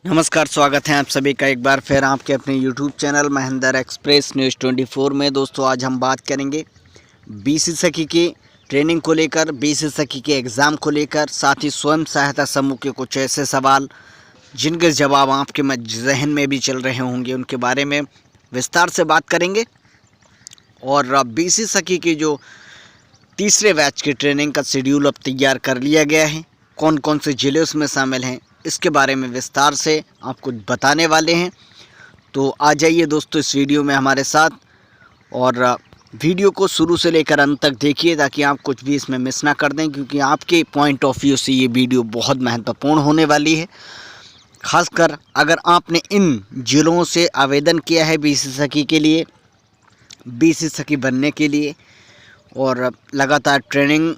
नमस्कार, स्वागत है आप सभी का एक बार फिर आपके अपने YouTube channel Mahendra express news 24 में। दोस्तों, आज हम बात करेंगे बीसी सखी की ट्रेनिंग को लेकर, बीसी सखी के एग्ज़ाम को लेकर, साथ ही स्वयं सहायता समूह के कुछ ऐसे सवाल जिनके जवाब आपके जहन में भी चल रहे होंगे, उनके बारे में विस्तार से बात करेंगे। और बीसी सखी की जो तीसरे बैच की ट्रेनिंग का शेड्यूल अब तैयार कर लिया गया है, कौन कौन से ज़िले उसमें शामिल हैं, इसके बारे में विस्तार से आपको बताने वाले हैं। तो आ जाइए दोस्तों इस वीडियो में हमारे साथ, और वीडियो को शुरू से लेकर अंत तक देखिए ताकि आप कुछ भी इसमें मिस ना कर दें, क्योंकि आपके पॉइंट ऑफ व्यू से ये वीडियो बहुत महत्वपूर्ण होने वाली है। खासकर अगर आपने इन जिलों से आवेदन किया है बीसी सखी के लिए, बीसी सखी बनने के लिए, और लगातार ट्रेनिंग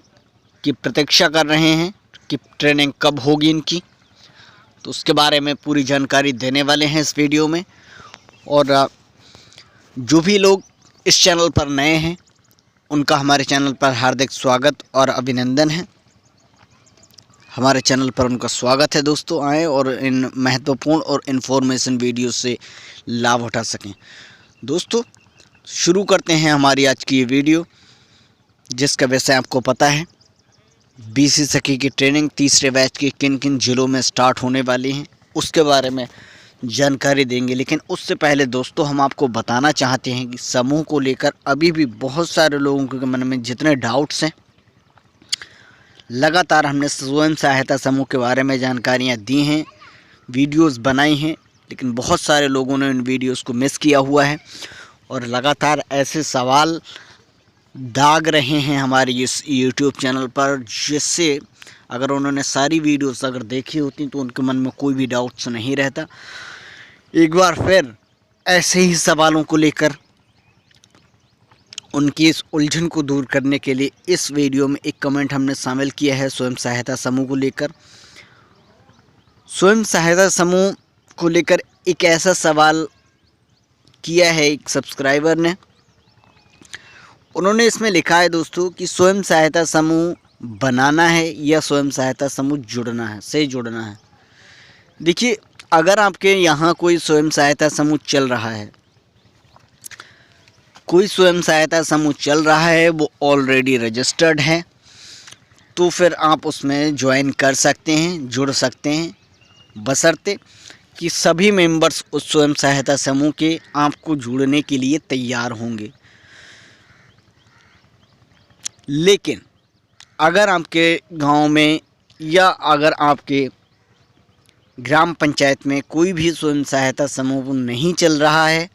की प्रतीक्षा कर रहे हैं कि ट्रेनिंग कब होगी इनकी, तो उसके बारे में पूरी जानकारी देने वाले हैं इस वीडियो में। और जो भी लोग इस चैनल पर नए हैं उनका हमारे चैनल पर हार्दिक स्वागत और अभिनंदन है। हमारे चैनल पर उनका स्वागत है दोस्तों, आएँ और इन महत्वपूर्ण और इन्फॉर्मेशन वीडियो से लाभ उठा सकें। दोस्तों, शुरू करते हैं हमारी आज की ये वीडियो, जिसका वैसे आपको पता है बीसी सखी की ट्रेनिंग तीसरे बैच की किन किन ज़िलों में स्टार्ट होने वाली हैं, उसके बारे में जानकारी देंगे। लेकिन उससे पहले दोस्तों, हम आपको बताना चाहते हैं कि समूह को लेकर अभी भी बहुत सारे लोगों के मन में जितने डाउट्स हैं, लगातार हमने स्वयं सहायता समूह के बारे में जानकारियाँ दी हैं, वीडियोस बनाई हैं, लेकिन बहुत सारे लोगों ने इन वीडियोस को मिस किया हुआ है और लगातार ऐसे सवाल दाग रहे हैं हमारे इस YouTube चैनल पर, जिससे अगर उन्होंने सारी वीडियोस अगर देखी होती तो उनके मन में कोई भी डाउट्स नहीं रहता। एक बार फिर ऐसे ही सवालों को लेकर उनकी इस उलझन को दूर करने के लिए इस वीडियो में एक कमेंट हमने शामिल किया है स्वयं सहायता समूह को लेकर। स्वयं सहायता समूह को लेकर एक ऐसा सवाल किया है एक सब्सक्राइबर ने। उन्होंने इसमें लिखा है दोस्तों कि स्वयं सहायता समूह बनाना है या स्वयं सहायता समूह जुड़ना है। देखिए, अगर आपके यहाँ कोई स्वयं सहायता समूह चल रहा है, वो ऑलरेडी रजिस्टर्ड है, तो फिर आप उसमें ज्वाइन कर सकते हैं, जुड़ सकते हैं, बशर्ते कि सभी मेंबर्स उस स्वयं सहायता समूह के आपको जुड़ने के लिए तैयार होंगे। लेकिन अगर आपके गांव में या अगर आपके ग्राम पंचायत में कोई भी स्वयं सहायता समूह नहीं चल रहा है,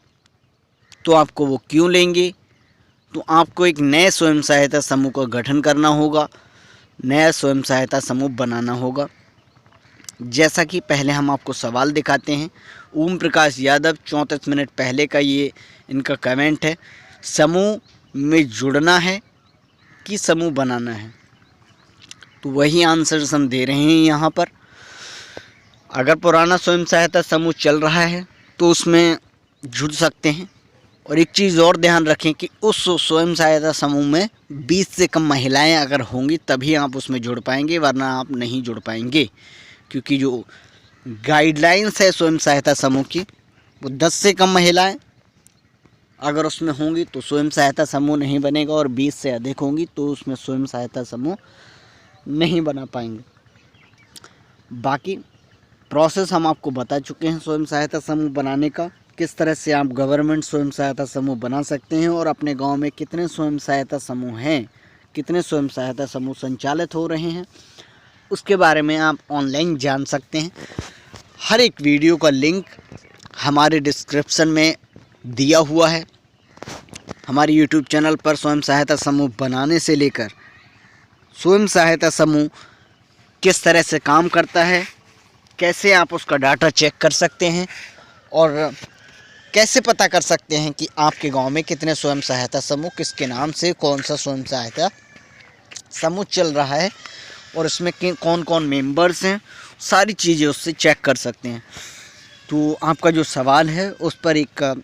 तो आपको वो क्यों लेंगे? तो आपको एक नए स्वयं सहायता समूह का गठन करना होगा, नया स्वयं सहायता समूह बनाना होगा। जैसा कि पहले हम आपको सवाल दिखाते हैं। ओम प्रकाश यादव 34 मिनट पहले का ये इनका कमेंट है, समूह में जुड़ना है कि समूह बनाना है? तो वही आंसर हम दे रहे हैं यहाँ पर। अगर पुराना स्वयं सहायता समूह चल रहा है तो उसमें जुड़ सकते हैं। और एक चीज़ और ध्यान रखें कि उस स्वयं सहायता समूह में 20 से कम महिलाएं अगर होंगी तभी आप उसमें जुड़ पाएंगे, वरना आप नहीं जुड़ पाएंगे, क्योंकि जो गाइडलाइंस है स्वयं सहायता समूह की, वो 10 से कम महिलाएं अगर उसमें होंगी तो स्वयं सहायता समूह नहीं बनेगा, और 20 से अधिक होंगी तो उसमें स्वयं सहायता समूह नहीं बना पाएंगे। बाकी प्रोसेस हम आपको बता चुके हैं स्वयं सहायता समूह बनाने का, किस तरह से आप गवर्नमेंट स्वयं सहायता समूह बना सकते हैं, और अपने गांव में कितने स्वयं सहायता समूह हैं, कितने स्वयं सहायता समूह संचालित हो रहे हैं, उसके बारे में आप ऑनलाइन जान सकते हैं। हर एक वीडियो का लिंक हमारे डिस्क्रिप्शन में दिया हुआ है। हमारे YouTube चैनल पर स्वयं सहायता समूह बनाने से लेकर स्वयं सहायता समूह किस तरह से काम करता है, कैसे आप उसका डाटा चेक कर सकते हैं, और कैसे पता कर सकते हैं कि आपके गांव में कितने स्वयं सहायता समूह, किसके नाम से कौन सा स्वयं सहायता समूह चल रहा है, और इसमें कौन कौन मेंबर्स हैं, सारी चीज़ें उससे चेक कर सकते हैं। तो आपका जो सवाल है उस पर एक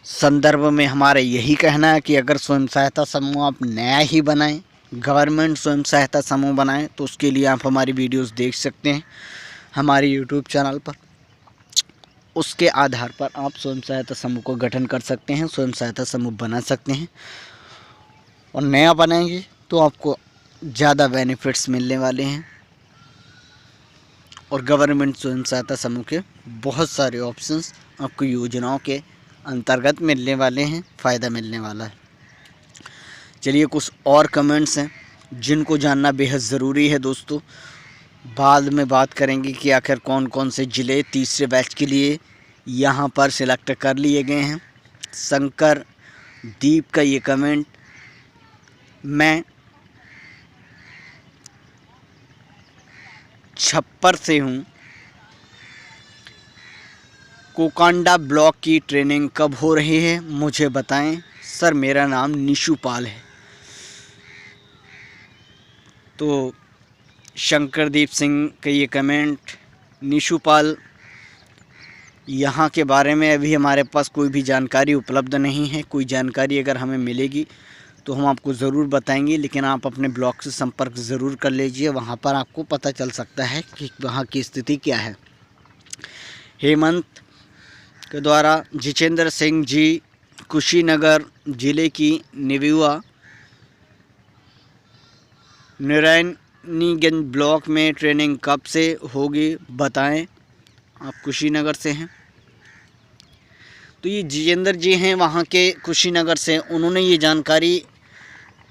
संदर्भ में हमारा यही कहना है कि अगर स्वयं सहायता समूह आप नया ही बनाएं, गवर्नमेंट स्वयं सहायता समूह बनाएं, तो उसके लिए आप हमारी वीडियोस देख सकते हैं। हमारे यूट्यूब चैनल पर। उसके आधार पर आप स्वयं सहायता समूह को गठन कर सकते हैं, स्वयं सहायता समूह बना सकते हैं। और नया बनाएंगे तो आपको ज़्यादा बेनिफिट्स मिलने वाले हैं और गवर्नमेंट स्वयं सहायता समूह के बहुत सारे ऑप्शंस आपको योजनाओं के अंतर्गत मिलने वाले हैं, फ़ायदा मिलने वाला है। चलिए कुछ और कमेंट्स हैं जिनको जानना बेहद ज़रूरी है दोस्तों। बाद में बात करेंगे कि आखिर कौन कौन से ज़िले तीसरे बैच के लिए यहाँ पर सिलेक्ट कर लिए गए हैं। शंकर दीप का ये कमेंट, मैं छप्पर से हूँ, कोकांडा ब्लॉक की ट्रेनिंग कब हो रही है मुझे बताएं सर, मेरा नाम निशु पाल है। तो शंकरदीप सिंह का ये कमेंट, निशु पाल, यहाँ के बारे में अभी हमारे पास कोई भी जानकारी उपलब्ध नहीं है। कोई जानकारी अगर हमें मिलेगी तो हम आपको ज़रूर बताएंगे, लेकिन आप अपने ब्लॉक से संपर्क ज़रूर कर लीजिए, वहाँ पर आपको पता चल सकता है कि वहाँ की स्थिति क्या है। हेमंत के द्वारा जितेंद्र सिंह जी, कुशीनगर ज़िले की निविवा नारायणगंज ब्लॉक में ट्रेनिंग कब से होगी बताएं, आप कुशीनगर से हैं। तो ये जितेंद्र जी हैं वहाँ के कुशीनगर से, उन्होंने ये जानकारी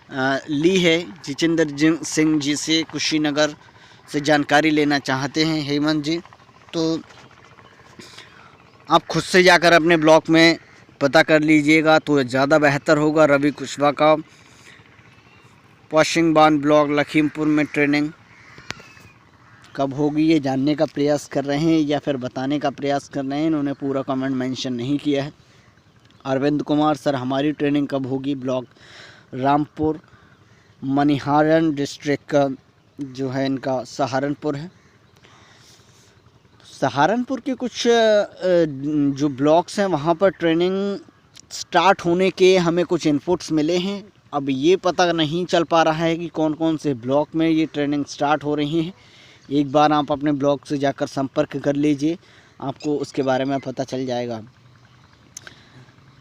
ली है। जितेंद्र सिंह जी से कुशीनगर से जानकारी लेना चाहते हैं हेमंत जी, तो आप खुद से जाकर अपने ब्लॉक में पता कर लीजिएगा तो ज़्यादा बेहतर होगा। रवि कुशवाहा का पश्चिमबान ब्लॉक लखीमपुर में ट्रेनिंग कब होगी ये जानने का प्रयास कर रहे हैं या फिर बताने का प्रयास कर रहे हैं, इन्होंने पूरा कमेंट मेंशन नहीं किया है। अरविंद कुमार, सर हमारी ट्रेनिंग कब होगी, ब्लॉक रामपुर मनिहारन डिस्ट्रिक्ट का जो है इनका सहारनपुर है। सहारनपुर के कुछ जो ब्लॉक्स हैं वहाँ पर ट्रेनिंग स्टार्ट होने के हमें कुछ इनपुट्स मिले हैं। अब ये पता नहीं चल पा रहा है कि कौन कौन से ब्लॉक में ये ट्रेनिंग स्टार्ट हो रही है। एक बार आप अपने ब्लॉक से जाकर संपर्क कर लीजिए, आपको उसके बारे में पता चल जाएगा।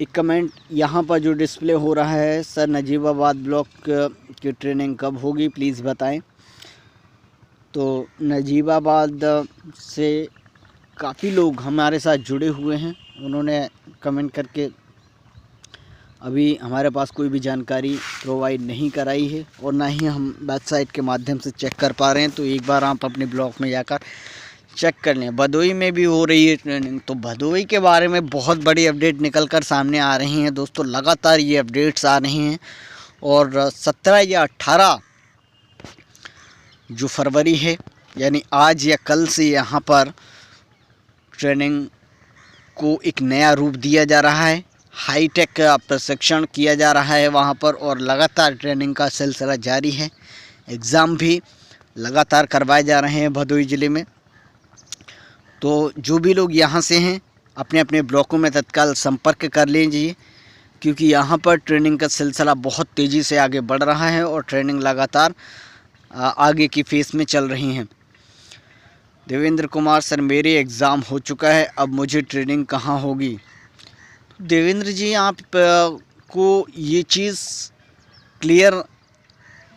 एक कमेंट यहाँ पर जो डिस्प्ले हो रहा है, सर नजीबाबाद ब्लॉक की ट्रेनिंग कब होगी प्लीज़ बताएं। तो नजीबाबाद से काफ़ी लोग हमारे साथ जुड़े हुए हैं, उन्होंने कमेंट करके अभी हमारे पास कोई भी जानकारी प्रोवाइड नहीं कराई है और ना ही हम वेबसाइट के माध्यम से चेक कर पा रहे हैं। तो एक बार आप अपने ब्लॉक में जाकर चेक कर लें। भदोई में भी हो रही है ट्रेनिंग, तो भदोई के बारे में बहुत बड़ी अपडेट निकल कर सामने आ रही हैं दोस्तों। लगातार ये अपडेट्स आ रही हैं और 17 या 18 जो फरवरी है यानी आज या कल से यहाँ पर ट्रेनिंग को एक नया रूप दिया जा रहा है। हाईटेक का प्रशिक्षण किया जा रहा है वहाँ पर और लगातार ट्रेनिंग का सिलसिला जारी है। एग्ज़ाम भी लगातार करवाए जा रहे हैं भदोई ज़िले में। तो जो भी लोग यहाँ से हैं अपने अपने ब्लॉकों में तत्काल संपर्क कर लीजिए, क्योंकि यहाँ पर ट्रेनिंग का सिलसिला बहुत तेज़ी से आगे बढ़ रहा है और ट्रेनिंग लगातार आगे की फेस में चल रही हैं। देवेंद्र कुमार, सर मेरे एग्ज़ाम हो चुका है, अब मुझे ट्रेनिंग कहाँ होगी। देवेंद्र जी, आप को ये चीज़ क्लियर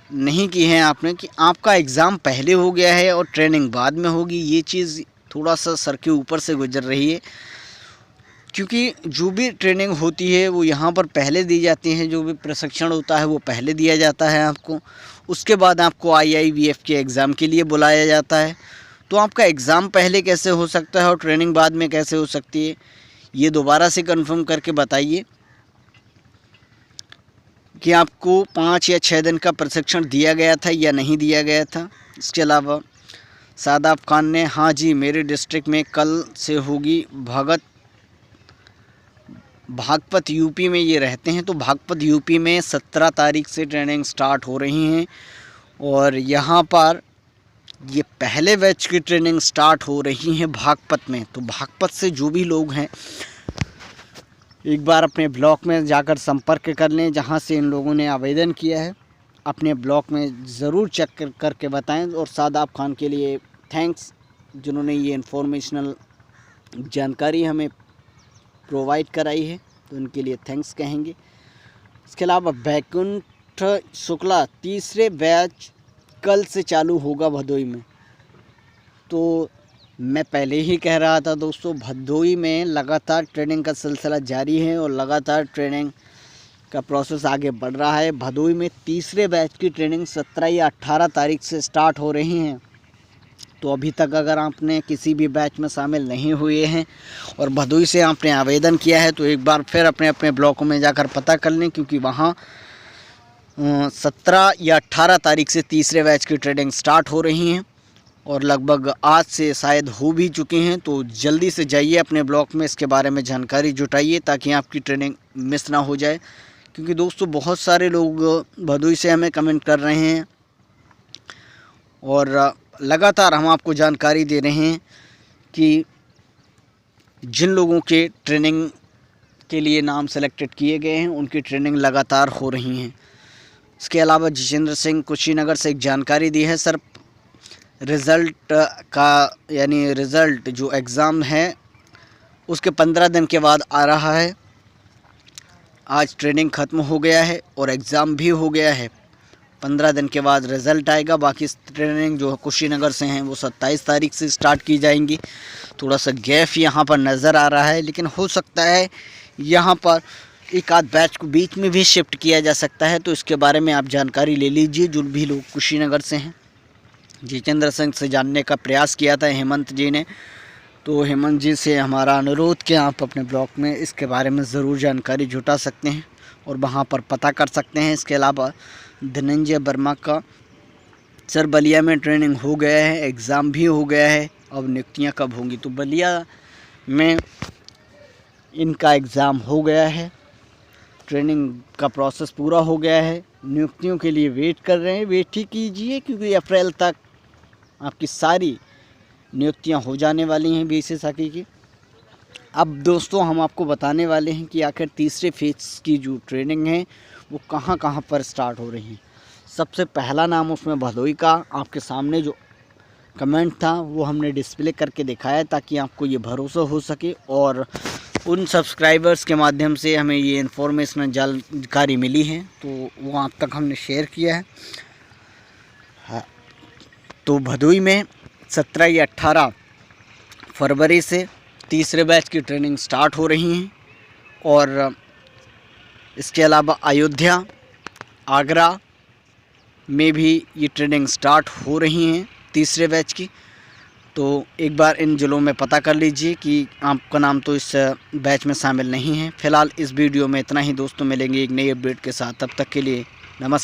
नहीं की है आपने कि आपका एग्ज़ाम पहले हो गया है और ट्रेनिंग बाद में होगी। ये चीज़ थोड़ा सा सर के ऊपर से गुजर रही है, क्योंकि जो भी ट्रेनिंग होती है वो यहाँ पर पहले दी जाती है। जो भी प्रशिक्षण होता है वो पहले दिया जाता है आपको, उसके बाद आपको IIVF के एग्ज़ाम के लिए बुलाया जाता है। तो आपका एग्ज़ाम पहले कैसे हो सकता है और ट्रेनिंग बाद में कैसे हो सकती है, ये दोबारा से कंफर्म करके बताइए कि आपको 5 या 6 दिन का प्रशिक्षण दिया गया था या नहीं दिया गया था। इसके अलावा सादाब खान ने, हाँ जी मेरे डिस्ट्रिक्ट में कल से होगी। भागपत यूपी में ये रहते हैं, तो भागपत यूपी में 17 तारीख से ट्रेनिंग स्टार्ट हो रही हैं और यहाँ पर ये पहले बैच की ट्रेनिंग स्टार्ट हो रही है भागपत में। तो भागपत से जो भी लोग हैं एक बार अपने ब्लॉक में जाकर संपर्क कर लें जहां से इन लोगों ने आवेदन किया है। अपने ब्लॉक में ज़रूर चेक करके बताएं। और सादाब खान के लिए थैंक्स, जिन्होंने ये इन्फॉर्मेशनल जानकारी हमें प्रोवाइड कराई है, तो उनके लिए थैंक्स कहेंगे। इसके अलावा वैकुंठ शुक्ला तीसरे बैच कल से चालू होगा भदोई में। तो मैं पहले ही कह रहा था दोस्तों, भदोई में लगातार ट्रेनिंग का सिलसिला जारी है और लगातार ट्रेनिंग का प्रोसेस आगे बढ़ रहा है। भदोई में तीसरे बैच की ट्रेनिंग 17 या 18 तारीख से स्टार्ट हो रही हैं। तो अभी तक अगर आपने किसी भी बैच में शामिल नहीं हुए हैं और भदोई से आपने आवेदन किया है, तो एक बार फिर अपने अपने ब्लॉकों में जाकर पता कर लें, क्योंकि वहाँ 17 या 18 तारीख से तीसरे बैच की ट्रेनिंग स्टार्ट हो रही हैं और लगभग आज से शायद हो भी चुकी हैं। तो जल्दी से जाइए अपने ब्लॉक में, इसके बारे में जानकारी जुटाइए ताकि आपकी ट्रेनिंग मिस ना हो जाए। क्योंकि दोस्तों बहुत सारे लोग भदोई से हमें कमेंट कर रहे हैं और लगातार हम आपको जानकारी दे रहे हैं कि जिन लोगों के ट्रेनिंग के लिए नाम सेलेक्टेड किए गए हैं उनकी ट्रेनिंग लगातार हो रही हैं। इसके अलावा जितेंद्र सिंह कुशीनगर से एक जानकारी दी है, सर रिज़ल्ट का यानी रिज़ल्ट जो एग्ज़ाम है उसके 15 दिन के बाद आ रहा है। आज ट्रेनिंग ख़त्म हो गया है और एग्ज़ाम भी हो गया है। 15 दिन के बाद रिज़ल्ट आएगा। बाकी ट्रेनिंग जो कुशीनगर से हैं वो 27 तारीख से स्टार्ट की जाएंगी। थोड़ा सा गैप यहाँ पर नज़र आ रहा है, लेकिन हो सकता है यहाँ पर एक आध बैच को बीच में भी शिफ्ट किया जा सकता है। तो इसके बारे में आप जानकारी ले लीजिए जो भी लोग कुशीनगर से हैं। जितेंद्र सिंह से जानने का प्रयास किया था हेमंत जी ने, तो हेमंत जी से हमारा अनुरोध कि आप अपने ब्लॉग में इसके बारे में ज़रूर जानकारी जुटा सकते हैं और वहाँ पर पता कर सकते हैं। इसके अलावा धनंजय वर्मा का सर बलिया में ट्रेनिंग हो गया है, एग्ज़ाम भी हो गया है, अब नियुक्तियाँ कब होंगी? तो बलिया में इनका एग्ज़ाम हो गया है, ट्रेनिंग का प्रोसेस पूरा हो गया है, नियुक्तियों के लिए वेट कर रहे हैं। वेट ही कीजिए क्योंकि अप्रैल तक आपकी सारी नियुक्तियां हो जाने वाली हैं बीसीएस हॉकी की। अब दोस्तों हम आपको बताने वाले हैं कि आखिर तीसरे फेज़ की जो ट्रेनिंग है वो कहां कहां पर स्टार्ट हो रही है। सबसे पहला नाम उसमें भदोई का आपके सामने जो कमेंट था वो हमने डिस्प्ले करके दिखाया ताकि आपको ये भरोसा हो सके और उन सब्सक्राइबर्स के माध्यम से हमें ये इन्फॉर्मेशन जानकारी मिली है तो वो आप तक हमने शेयर किया है। हाँ, तो भदोई में 17 या 18 फरवरी से तीसरे बैच की ट्रेनिंग स्टार्ट हो रही हैं और इसके अलावा अयोध्या, आगरा में भी ये ट्रेनिंग स्टार्ट हो रही हैं तीसरे बैच की। तो एक बार इन ज़िलों में पता कर लीजिए कि आपका नाम तो इस बैच में शामिल नहीं है। फ़िलहाल इस वीडियो में इतना ही दोस्तों, मिलेंगे एक नई अपडेट के साथ। तब तक के लिए नमस्कार।